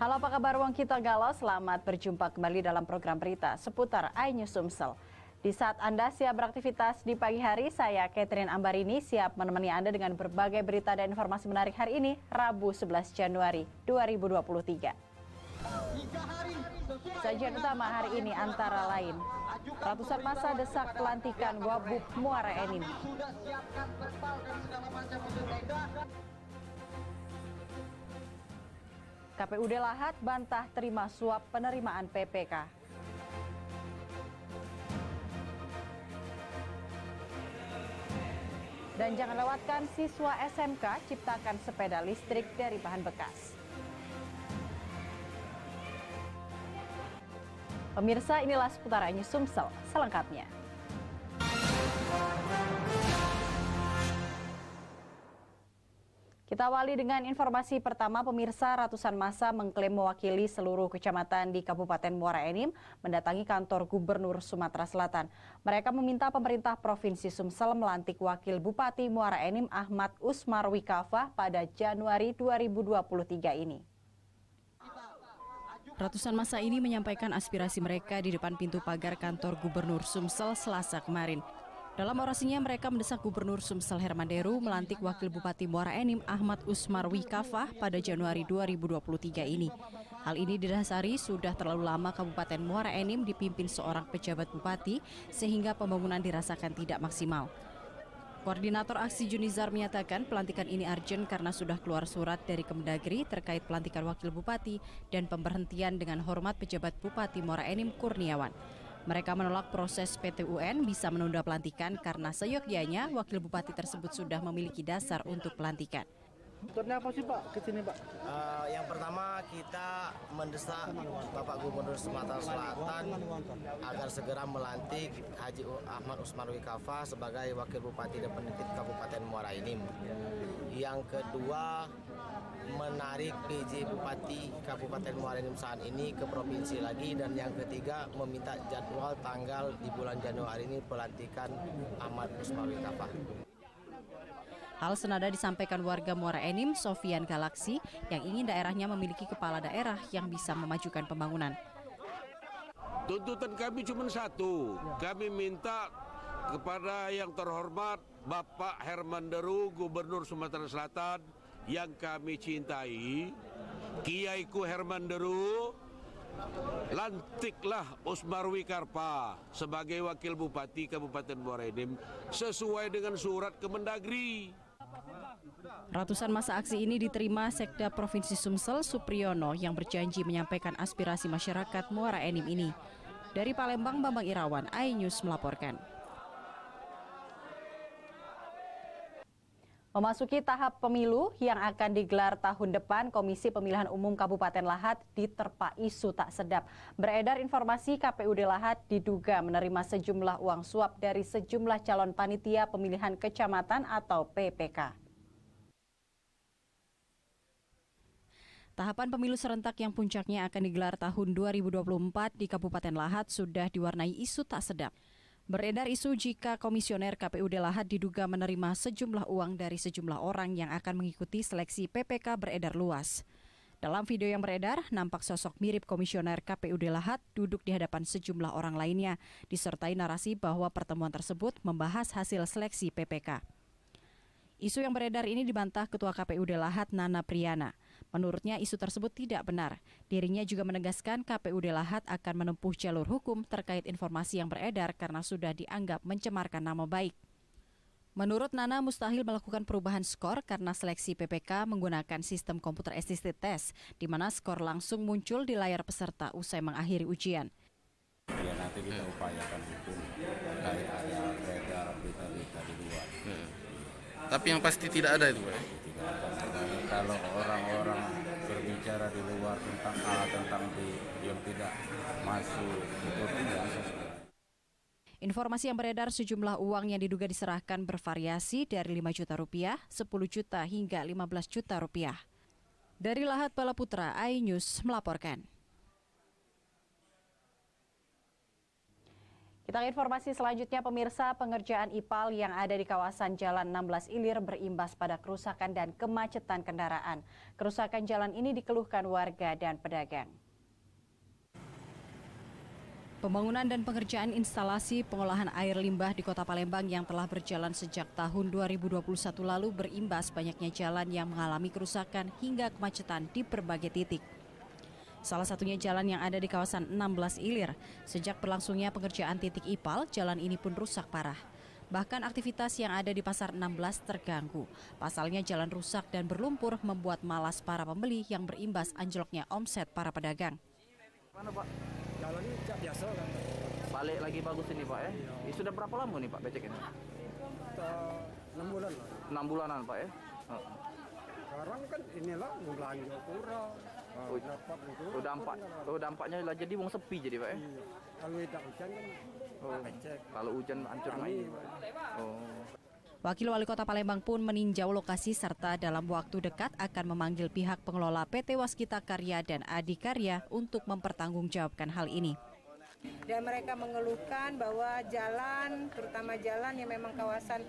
Halo, apa kabar Wong Kita Galau? Selamat berjumpa kembali dalam program berita seputar iNews Sumsel. Di saat Anda siap beraktivitas di pagi hari, saya Catherine Ambarini siap menemani Anda dengan berbagai berita dan informasi menarik hari ini, Rabu 11 Januari 2023. Sajian utama hari ini antara lain, ratusan massa desak pelantikan Wabub Muara Enim. KPUD Lahat bantah terima suap penerimaan PPK. Dan jangan lewatkan siswa SMK ciptakan sepeda listrik dari bahan bekas. Pemirsa, inilah seputar iNews Sumsel selengkapnya. Kita awali dengan informasi pertama, pemirsa. Ratusan massa mengklaim mewakili seluruh kecamatan di Kabupaten Muara Enim mendatangi kantor Gubernur Sumatera Selatan. Mereka meminta pemerintah Provinsi Sumsel melantik Wakil Bupati Muara Enim Ahmad Usmarwi Kafah pada Januari 2023 ini. Ratusan massa ini menyampaikan aspirasi mereka di depan pintu pagar kantor Gubernur Sumsel Selasa kemarin. Dalam orasinya, mereka mendesak Gubernur Sumsel Herman Deru melantik Wakil Bupati Muara Enim Ahmad Usmarwi Kafah pada Januari 2023 ini. Hal ini didasari sudah terlalu lama Kabupaten Muara Enim dipimpin seorang pejabat bupati sehingga pembangunan dirasakan tidak maksimal. Koordinator aksi Junizar menyatakan pelantikan ini urgent karena sudah keluar surat dari Kemendagri terkait pelantikan Wakil Bupati dan pemberhentian dengan hormat pejabat Bupati Muara Enim Kurniawan. Mereka menolak proses PT-UN bisa menunda pelantikan karena seyogyanya Wakil Bupati tersebut sudah memiliki dasar untuk pelantikan. Maksudnya apa sih Pak ke sini Pak? Yang pertama kita mendesak Bapak Gubernur Sumatera Selatan agar segera melantik Haji Ahmad Usmarwi Kafah sebagai Wakil Bupati definitif Kabupaten Muara Enim. Yang kedua, menarik PJ Bupati Kabupaten Muara Enim saat ini ke provinsi lagi, dan yang ketiga meminta jadwal tanggal di bulan Januari ini pelantikan Ahmad Usmarwi Kafah. Hal senada disampaikan warga Muara Enim, Sofian Galaksi, yang ingin daerahnya memiliki kepala daerah yang bisa memajukan pembangunan. Tuntutan kami cuma satu, kami minta kepada yang terhormat Bapak Herman Deru, Gubernur Sumatera Selatan, yang kami cintai, Kiaiku Herman Deru, lantiklah Usmarwi Kafah sebagai Wakil Bupati Kabupaten Muara Enim sesuai dengan surat Kemendagri. Ratusan massa aksi ini diterima Sekda Provinsi Sumsel Supriyono yang berjanji menyampaikan aspirasi masyarakat Muara Enim ini. Dari Palembang, Bambang Irawan, iNews melaporkan. Memasuki tahap pemilu yang akan digelar tahun depan, Komisi Pemilihan Umum Kabupaten Lahat diterpa isu tak sedap. Beredar informasi KPUD Lahat diduga menerima sejumlah uang suap dari sejumlah calon panitia pemilihan kecamatan atau PPK. Tahapan pemilu serentak yang puncaknya akan digelar tahun 2024 di Kabupaten Lahat sudah diwarnai isu tak sedap. Beredar isu jika komisioner KPUD Lahat diduga menerima sejumlah uang dari sejumlah orang yang akan mengikuti seleksi PPK beredar luas. Dalam video yang beredar, nampak sosok mirip komisioner KPUD Lahat duduk di hadapan sejumlah orang lainnya, disertai narasi bahwa pertemuan tersebut membahas hasil seleksi PPK. Isu yang beredar ini dibantah Ketua KPUD Lahat Nana Priyana. Menurutnya isu tersebut tidak benar. Dirinya juga menegaskan KPUD Lahat akan menempuh jalur hukum terkait informasi yang beredar karena sudah dianggap mencemarkan nama baik. Menurut Nana, mustahil melakukan perubahan skor karena seleksi PPK menggunakan sistem komputer assisted test, di mana skor langsung muncul di layar peserta usai mengakhiri ujian. Ya nanti kita upayakan hukum terkait ada beredar berita-berita di luar. Tapi yang pasti tidak ada itu, Pak. Tidak ada. Kalau orang-orang berbicara di luar tentang A, tentang B yang tidak masuk itu tidak bisa. Informasi yang beredar sejumlah uang yang diduga diserahkan bervariasi dari 5 juta rupiah, 10 juta hingga 15 juta rupiah. Dari Lahat Balaputra, iNews melaporkan. Kita ke informasi selanjutnya, pemirsa. Pengerjaan IPAL yang ada di kawasan Jalan 16 Ilir berimbas pada kerusakan dan kemacetan kendaraan. Kerusakan jalan ini dikeluhkan warga dan pedagang. Pembangunan dan pengerjaan instalasi pengolahan air limbah di Kota Palembang yang telah berjalan sejak tahun 2021 lalu berimbas banyaknya jalan yang mengalami kerusakan hingga kemacetan di berbagai titik. Salah satunya jalan yang ada di kawasan 16 Ilir. Sejak berlangsungnya pengerjaan titik IPAL, jalan ini pun rusak parah. Bahkan aktivitas yang ada di Pasar 16 terganggu. Pasalnya jalan rusak dan berlumpur membuat malas para pembeli yang berimbas anjloknya omset para pedagang. Mana Pak? Jalan ini biasa kan? Balik lagi bagus ini Pak ya? Sudah berapa lama nih Pak becek ini? 6 bulan lah. 6 bulanan Pak ya? Sekarang kan inilah belanja kurang. Dampaknya lah jadi wong sepi jadi Pak ya? Iya. Kalau tidak hujan kan becek. Kalau hujan hancur main. Wakil Wali Kota Palembang pun meninjau lokasi serta dalam waktu dekat akan memanggil pihak pengelola PT Waskita Karya dan Adikarya untuk mempertanggungjawabkan hal ini. Dan mereka mengeluhkan bahwa jalan, terutama jalan yang memang kawasan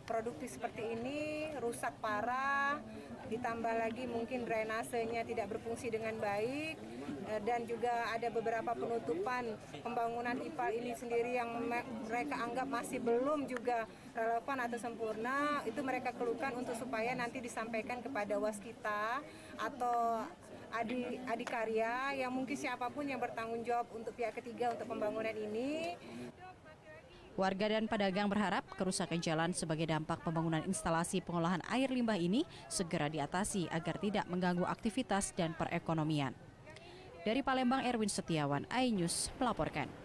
produktif seperti ini rusak parah, ditambah lagi mungkin drainasenya tidak berfungsi dengan baik, dan juga ada beberapa penutupan pembangunan IPAL ini sendiri yang mereka anggap masih belum juga relevan atau sempurna. Itu mereka keluhkan untuk supaya nanti disampaikan kepada Waskita atau Adikarya yang mungkin siapapun yang bertanggung jawab untuk pihak ketiga untuk pembangunan ini. Warga dan pedagang berharap kerusakan jalan sebagai dampak pembangunan instalasi pengolahan air limbah ini segera diatasi agar tidak mengganggu aktivitas dan perekonomian. Dari Palembang, Erwin Setiawan, iNews melaporkan.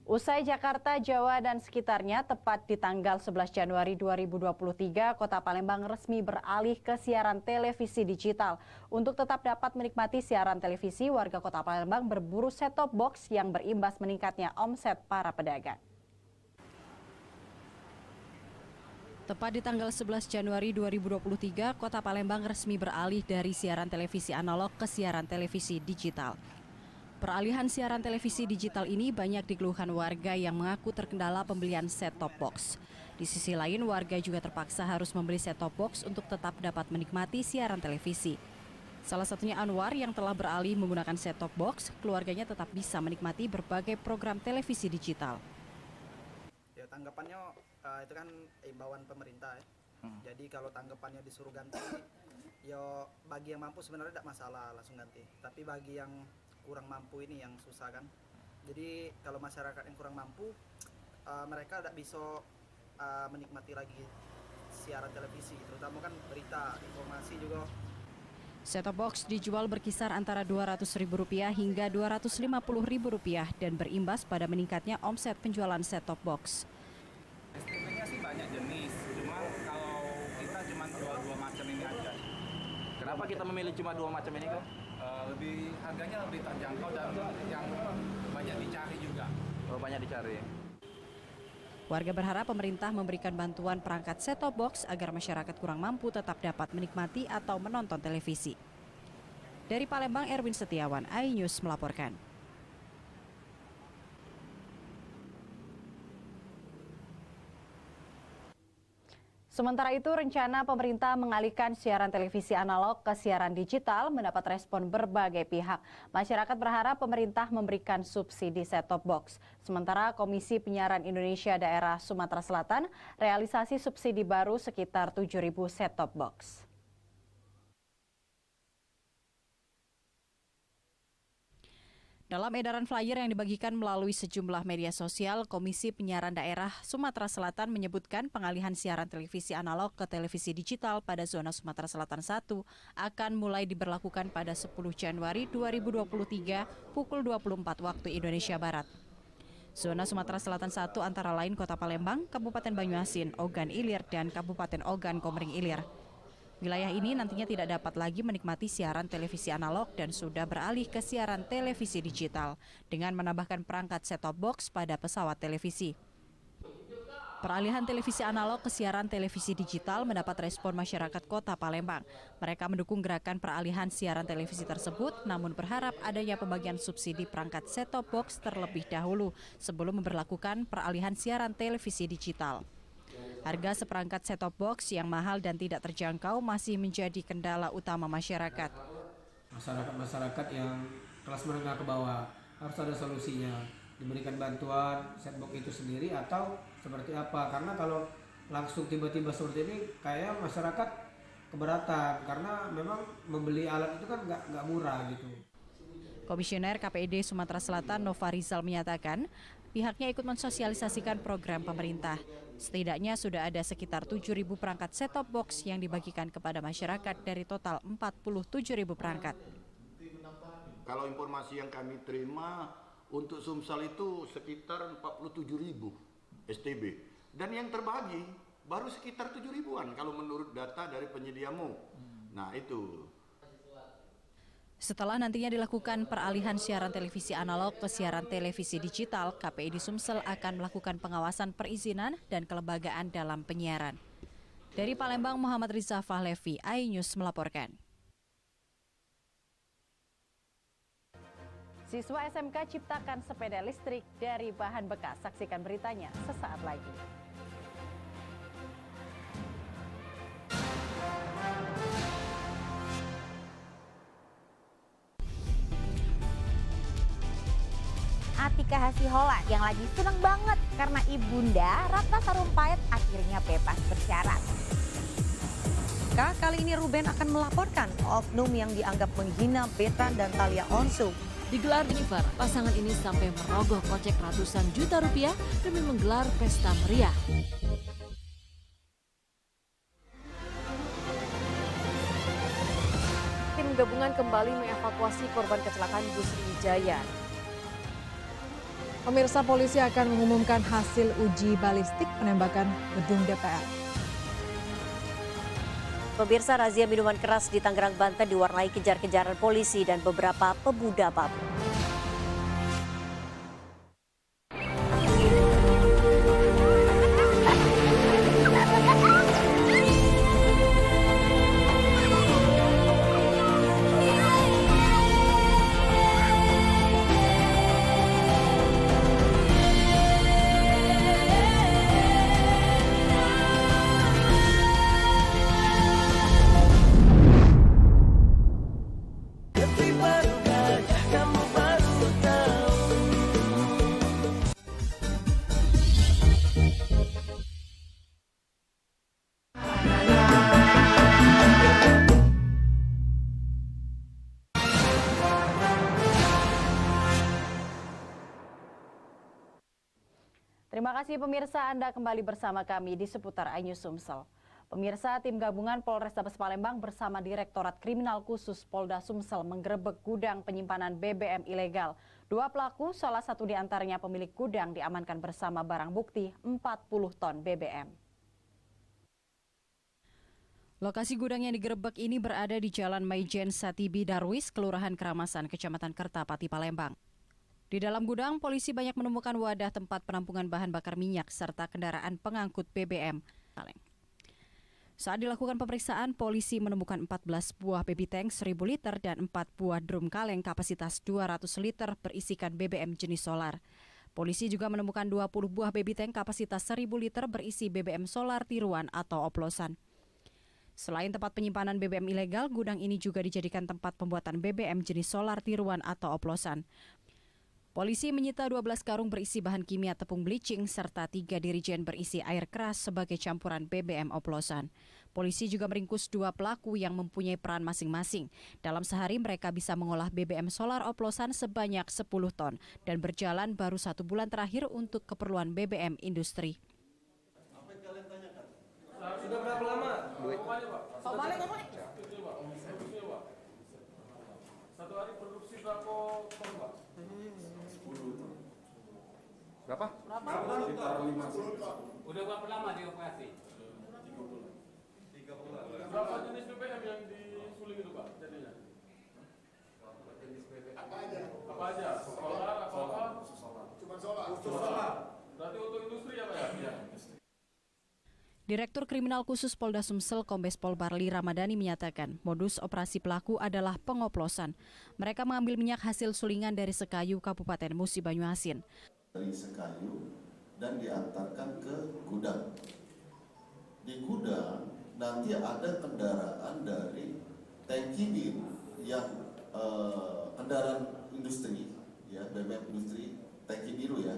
Usai Jakarta, Jawa, dan sekitarnya, tepat di tanggal 11 Januari 2023, Kota Palembang resmi beralih ke siaran televisi digital. Untuk tetap dapat menikmati siaran televisi, warga Kota Palembang berburu set-top box yang berimbas meningkatnya omset para pedagang. Tepat di tanggal 11 Januari 2023, Kota Palembang resmi beralih dari siaran televisi analog ke siaran televisi digital. Peralihan siaran televisi digital ini banyak dikeluhkan warga yang mengaku terkendala pembelian set-top box. Di sisi lain, warga juga terpaksa harus membeli set-top box untuk tetap dapat menikmati siaran televisi. Salah satunya Anwar yang telah beralih menggunakan set-top box, keluarganya tetap bisa menikmati berbagai program televisi digital. Ya, tanggapannya itu kan imbauan pemerintah ya. Jadi kalau tanggapannya disuruh ganti, ya bagi yang mampu sebenarnya tidak masalah langsung ganti. Tapi bagi yang kurang mampu ini yang susah kan. Jadi kalau masyarakat yang kurang mampu, mereka tidak bisa menikmati lagi siaran televisi, terutama kan berita, informasi juga. Set-top box dijual berkisar antara Rp200.000 hingga Rp250.000 dan berimbas pada meningkatnya omset penjualan set-top box. Streamingnya sih banyak jenis, cuma kalau kita cuma jual 2 macam ini aja. Kenapa kita memilih cuma 2 macam ini kok? Harganya lebih terjangkau dan yang banyak dicari juga. Banyak dicari. Warga berharap pemerintah memberikan bantuan perangkat set-top box agar masyarakat kurang mampu tetap dapat menikmati atau menonton televisi. Dari Palembang, Erwin Setiawan, iNews melaporkan. Sementara itu, rencana pemerintah mengalihkan siaran televisi analog ke siaran digital mendapat respon berbagai pihak. Masyarakat berharap pemerintah memberikan subsidi set-top box. Sementara Komisi Penyiaran Indonesia Daerah Sumatera Selatan realisasi subsidi baru sekitar 7.000 set-top box. Dalam edaran flyer yang dibagikan melalui sejumlah media sosial, Komisi Penyiaran Daerah Sumatera Selatan menyebutkan pengalihan siaran televisi analog ke televisi digital pada zona Sumatera Selatan 1 akan mulai diberlakukan pada 10 Januari 2023 pukul 24 waktu Indonesia Barat. Zona Sumatera Selatan 1 antara lain Kota Palembang, Kabupaten Banyuasin, Ogan Ilir, dan Kabupaten Ogan Komering Ilir. Wilayah ini nantinya tidak dapat lagi menikmati siaran televisi analog dan sudah beralih ke siaran televisi digital dengan menambahkan perangkat set-top box pada pesawat televisi. Peralihan televisi analog ke siaran televisi digital mendapat respon masyarakat Kota Palembang. Mereka mendukung gerakan peralihan siaran televisi tersebut, namun berharap adanya pembagian subsidi perangkat set-top box terlebih dahulu sebelum memberlakukan peralihan siaran televisi digital. Harga seperangkat set-top box yang mahal dan tidak terjangkau masih menjadi kendala utama masyarakat. Masyarakat yang kelas menengah ke bawah harus ada solusinya, diberikan bantuan set-box itu sendiri atau seperti apa, karena kalau langsung tiba-tiba seperti ini kayak masyarakat keberatan karena memang membeli alat itu kan nggak murah gitu. Komisioner KPID Sumatera Selatan Nova Rizal menyatakan pihaknya ikut mensosialisasikan program pemerintah. Setidaknya sudah ada sekitar 7.000 perangkat set-top box yang dibagikan kepada masyarakat dari total 47.000 perangkat. Kalau informasi yang kami terima untuk Sumsel itu sekitar 47.000 STB. Dan yang terbagi baru sekitar 7.000-an kalau menurut data dari penyediamu. Nah itu. Setelah nantinya dilakukan peralihan siaran televisi analog ke siaran televisi digital, KPID Sumsel akan melakukan pengawasan perizinan dan kelembagaan dalam penyiaran. Dari Palembang, Muhammad Riza Fahlevi, iNews melaporkan. Siswa SMK ciptakan sepeda listrik dari bahan bekas. Saksikan beritanya sesaat lagi. Atika Hasihola yang lagi seneng banget karena ibunda Ratna Sarumpait akhirnya bebas bersyarat. Kali ini Ruben akan melaporkan oknum yang dianggap menghina Betan dan Thalia Onsu. Digelar di Ivar, pasangan ini sampai merogoh kocek ratusan juta rupiah demi menggelar pesta meriah. Tim gabungan kembali mengevakuasi korban kecelakaan bus Wijaya. Pemirsa, polisi akan mengumumkan hasil uji balistik penembakan gedung DPR. Pemirsa, razia minuman keras di Tangerang, Banten diwarnai kejar-kejaran polisi dan beberapa pemuda mabuk. Terima kasih pemirsa, Anda kembali bersama kami di seputar iNews Sumsel. Pemirsa, tim gabungan Polrestabes Palembang bersama Direktorat Kriminal Khusus Polda Sumsel menggerebek gudang penyimpanan BBM ilegal. 2 pelaku, salah satu di antaranya pemilik gudang, diamankan bersama barang bukti 40 ton BBM. Lokasi gudang yang digerebek ini berada di Jalan Maijen Satibi Darwis, Kelurahan Keramasan, Kecamatan Kertapati, Palembang. Di dalam gudang, polisi banyak menemukan wadah tempat penampungan bahan bakar minyak serta kendaraan pengangkut BBM. Saat dilakukan pemeriksaan, polisi menemukan 14 buah baby tank 1.000 liter dan 4 buah drum kaleng kapasitas 200 liter berisikan BBM jenis solar. Polisi juga menemukan 20 buah baby tank kapasitas 1.000 liter berisi BBM solar tiruan atau oplosan. Selain tempat penyimpanan BBM ilegal, gudang ini juga dijadikan tempat pembuatan BBM jenis solar tiruan atau oplosan. Polisi menyita 12 karung berisi bahan kimia tepung bleaching serta 3 dirijen berisi air keras sebagai campuran BBM oplosan. Polisi juga meringkus 2 pelaku yang mempunyai peran masing-masing. Dalam sehari mereka bisa mengolah BBM solar oplosan sebanyak 10 ton dan berjalan baru 1 bulan terakhir untuk keperluan BBM industri. Apa yang kalian tanyakan? Sudah berapa lama? Pak balik, Pak. Satu hari produksi berapa ton, Pak? Berapa? Sekitar 50. Udah berapa lama di operasi? 3 bulan. Berapa jenis BBM yang disuling itu, Pak, jadinya? Jenis BBM apa aja? Solar, apa? Cuma solar. Cuma solar. Berarti untuk industri apa ya? Direktur Kriminal Khusus Polda Sumsel Kombes Pol Barli Ramadhani menyatakan modus operasi pelaku adalah pengoplosan. Mereka mengambil minyak hasil sulingan dari Sekayu, Kabupaten Musi Banyuasin. Dari Sekayu dan diantarkan ke gudang. Di gudang nanti ada kendaraan dari tangki biru yang kendaraan industri, ya BBM industri, tangki biru ya.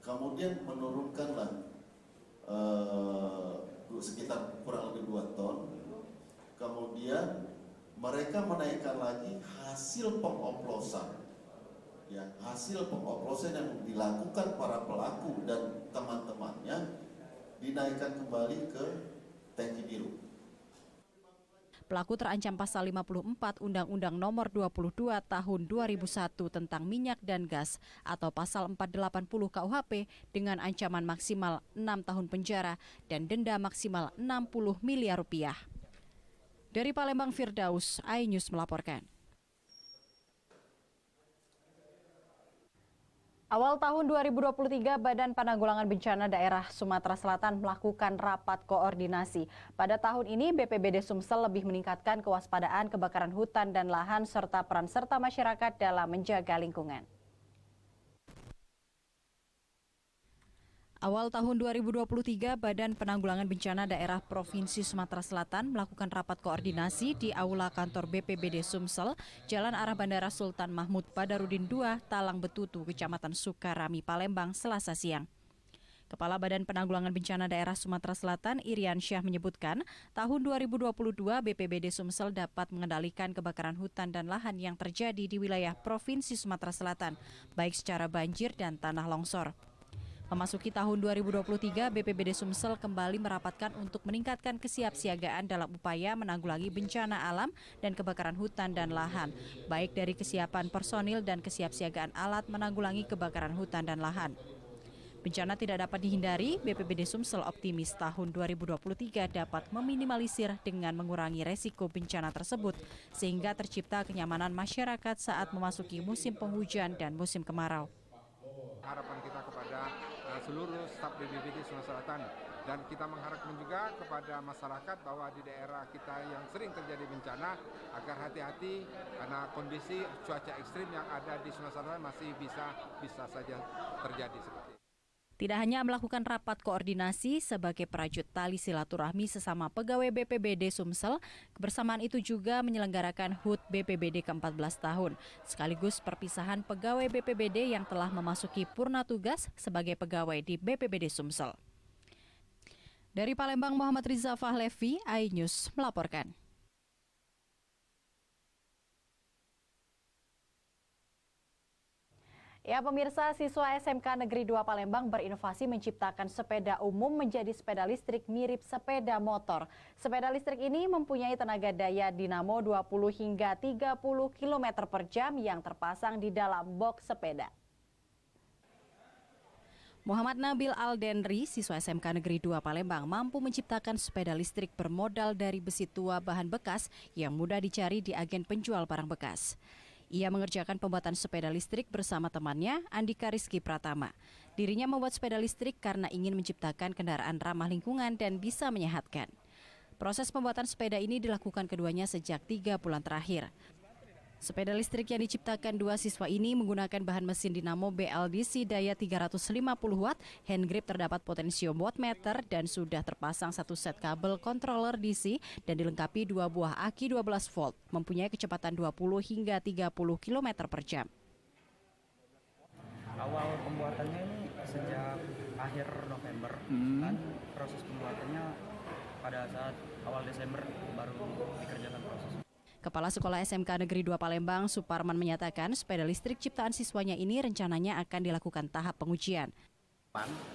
Kemudian menurunkanlah sekitar kurang lebih 2 ton. Kemudian mereka menaikkan lagi hasil pengoplosan, ya hasil pengoplosan yang dilakukan para pelaku dan teman-temannya dinaikkan kembali ke tangki biru. Pelaku terancam pasal 54 Undang-Undang Nomor 22 Tahun 2001 tentang minyak dan gas atau pasal 480 KUHP dengan ancaman maksimal 6 tahun penjara dan denda maksimal 60 miliar rupiah. Dari Palembang, Firdaus, iNews melaporkan. Awal tahun 2023, Badan Penanggulangan Bencana Daerah Sumatera Selatan melakukan rapat koordinasi. Pada tahun ini, BPBD Sumsel lebih meningkatkan kewaspadaan kebakaran hutan dan lahan serta peran serta masyarakat dalam menjaga lingkungan. Awal tahun 2023, Badan Penanggulangan Bencana Daerah Provinsi Sumatera Selatan melakukan rapat koordinasi di Aula Kantor BPBD Sumsel, Jalan Arah Bandara Sultan Mahmud Badarudin II, Talang Betutu, Kecamatan Sukarami, Palembang, Selasa siang. Kepala Badan Penanggulangan Bencana Daerah Sumatera Selatan, Irian Syah menyebutkan, tahun 2022 BPBD Sumsel dapat mengendalikan kebakaran hutan dan lahan yang terjadi di wilayah Provinsi Sumatera Selatan, baik secara banjir dan tanah longsor. Memasuki tahun 2023, BPBD Sumsel kembali merapatkan untuk meningkatkan kesiapsiagaan dalam upaya menanggulangi bencana alam dan kebakaran hutan dan lahan, baik dari kesiapan personil dan kesiapsiagaan alat menanggulangi kebakaran hutan dan lahan. Bencana tidak dapat dihindari, BPBD Sumsel optimis tahun 2023 dapat meminimalisir dengan mengurangi resiko bencana tersebut, sehingga tercipta kenyamanan masyarakat saat memasuki musim penghujan dan musim kemarau. Harapan kita kepada seluruh staf BPBD Sumatera Selatan dan kita mengharapkan juga kepada masyarakat bahwa di daerah kita yang sering terjadi bencana agar hati-hati karena kondisi cuaca ekstrim yang ada di Sumatera Selatan masih bisa saja terjadi seperti itu. Tidak hanya melakukan rapat koordinasi sebagai perajut tali silaturahmi sesama pegawai BPBD Sumsel, kebersamaan itu juga menyelenggarakan HUT BPBD ke-14 tahun, sekaligus perpisahan pegawai BPBD yang telah memasuki purna tugas sebagai pegawai di BPBD Sumsel. Dari Palembang, Muhammad Riza Fahlevi, iNews melaporkan. Ya pemirsa, siswa SMK Negeri 2 Palembang berinovasi menciptakan sepeda umum menjadi sepeda listrik mirip sepeda motor. Sepeda listrik ini mempunyai tenaga daya dinamo 20 hingga 30 km per jam yang terpasang di dalam box sepeda. Muhammad Nabil Aldenri, siswa SMK Negeri 2 Palembang, mampu menciptakan sepeda listrik bermodal dari besi tua bahan bekas yang mudah dicari di agen penjual barang bekas. Ia mengerjakan pembuatan sepeda listrik bersama temannya, Andika Rizky Pratama. Dirinya membuat sepeda listrik karena ingin menciptakan kendaraan ramah lingkungan dan bisa menyehatkan. Proses pembuatan sepeda ini dilakukan keduanya sejak 3 bulan terakhir. Sepeda listrik yang diciptakan dua siswa ini menggunakan bahan mesin dinamo BLDC daya 350 watt, hand grip terdapat potensium wattmeter dan sudah terpasang satu set kabel controller DC dan dilengkapi 2 buah aki 12 volt, mempunyai kecepatan 20 hingga 30 km per jam. Awal pembuatannya ini sejak akhir November, kan proses pembuatannya pada saat awal Desember baru dikerjakan proses. Kepala Sekolah SMK Negeri 2 Palembang, Suparman, menyatakan sepeda listrik ciptaan siswanya ini rencananya akan dilakukan tahap pengujian.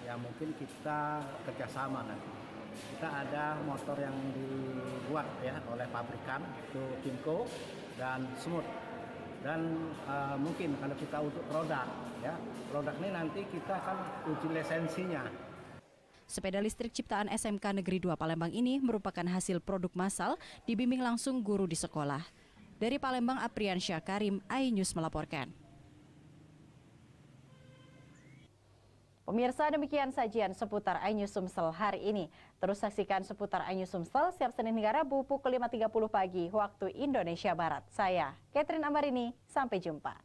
Ya mungkin kita kerjasama nanti. Kita ada motor yang dibuat ya oleh pabrikan, itu Kimco dan Smooth. Dan mungkin kalau kita untuk produk, ya produk ini nanti kita akan uji lisensinya. Sepeda listrik ciptaan SMK Negeri 2 Palembang ini merupakan hasil produk massal dibimbing langsung guru di sekolah. Dari Palembang, Apriansyah Karim, iNews melaporkan. Pemirsa, demikian sajian seputar iNews Sumsel hari ini. Terus saksikan seputar iNews Sumsel setiap Senin hingga Rabu pukul 5.30 pagi waktu Indonesia Barat. Saya, Catherine Ambarini, sampai jumpa.